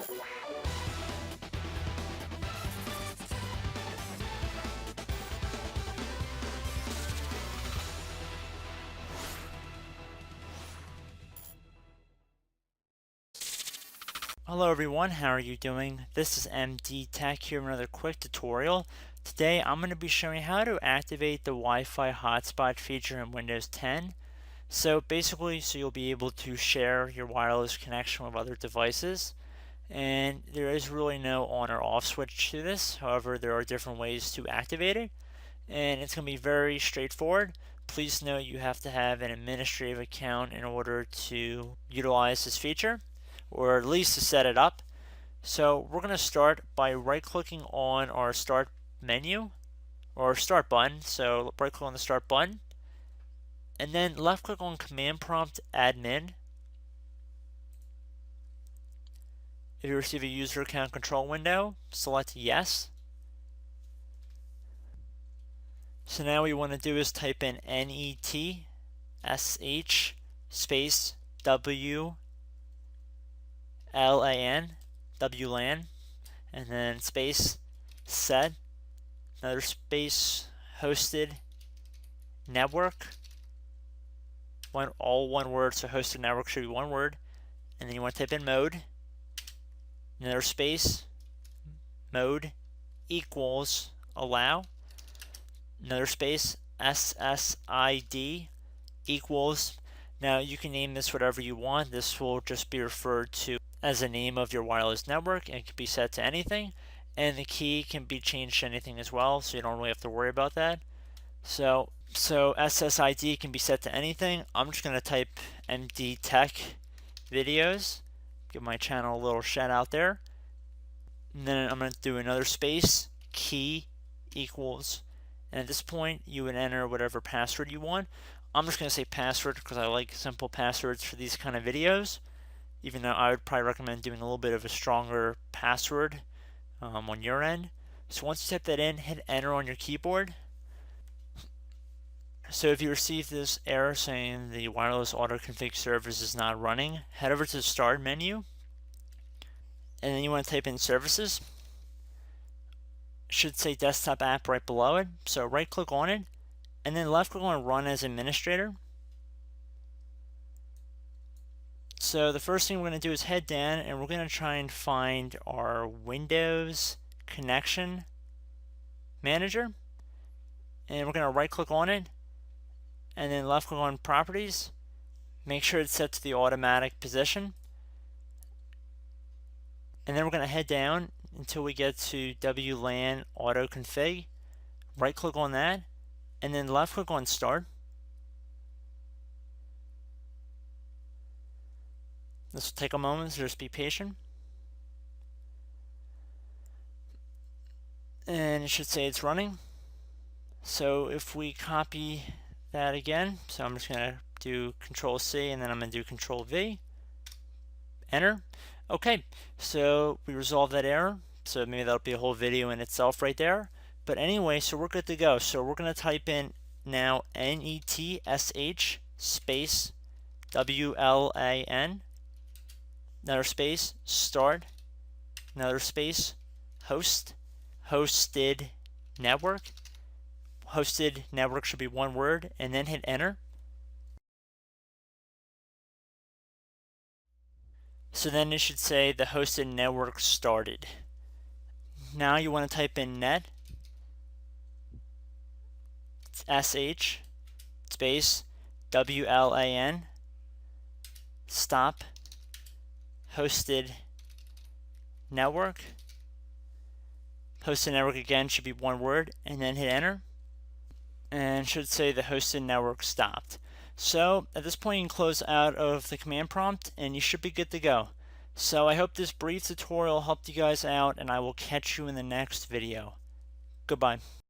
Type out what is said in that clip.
Hello everyone, how are you doing? This is MD Tech here with another quick tutorial. Today I'm going to be showing how to activate the Wi-Fi hotspot feature in Windows 10. So basically, you'll be able to share your wireless connection with other devices. And there is really no on or off switch to this. However, there are different ways to activate it. And it's going to be very straightforward. Please note you have to have an administrative account in order to utilize this feature, or at least to set it up. So we're going to start by right clicking on our start menu or start button. So right click on the start button and then left click on command prompt admin. If you receive a user account control window, select yes. So now what you want to do is type in NETSH space WLAN, and then space set, another space hosted network, all one word, so hosted network should be one word, and then you want to type in mode, another space, mode equals allow, another space, SSID equals. Now you can name this whatever you want. This will just be referred to as a name of your wireless network, and it can be set to anything, and the key can be changed to anything as well, so you don't really have to worry about that. So SSID can be set to anything. I'm just going to type MD Tech videos, give my channel a little shout out there, and then I'm going to do another space, key equals, and at this point you would enter whatever password you want. I'm just going to say password because I like simple passwords for these kind of videos, even though I would probably recommend doing a little bit of a stronger password on your end. So once you type that in, hit enter on your keyboard. So if you receive this error saying the wireless auto config service is not running, head over to the start menu, and then you want to type in services. It should say desktop app right below it. So right click on it, and then left click on run as administrator. So the first thing we're going to do is head down and we're going to try and find our Windows connection manager, and we're going to right click on it and then left click on properties. Make sure it's set to the automatic position, and then we're going to head down until we get to WLAN auto config. Right click on that and then left click on start. This will take a moment, so just be patient. And it should say it's running. So if we copy that again, so I'm just going to do Control C and then I'm going to do Control V, enter. Okay, so we resolved that error. So maybe that'll be a whole video in itself right there. But anyway, so we're good to go. So we're going to type in now NETSH space WLAN, another space, start, another space, hosted network. Hosted network should be one word, and then hit enter. So then it should say the hosted network started. Now you want to type in net sh space WLAN stop hosted network. Hosted network again should be one word, and then hit enter, and should say the hosted network stopped. So at this point you can close out of the command prompt and you should be good to go. So I hope this brief tutorial helped you guys out, and I will catch you in the next video. Goodbye.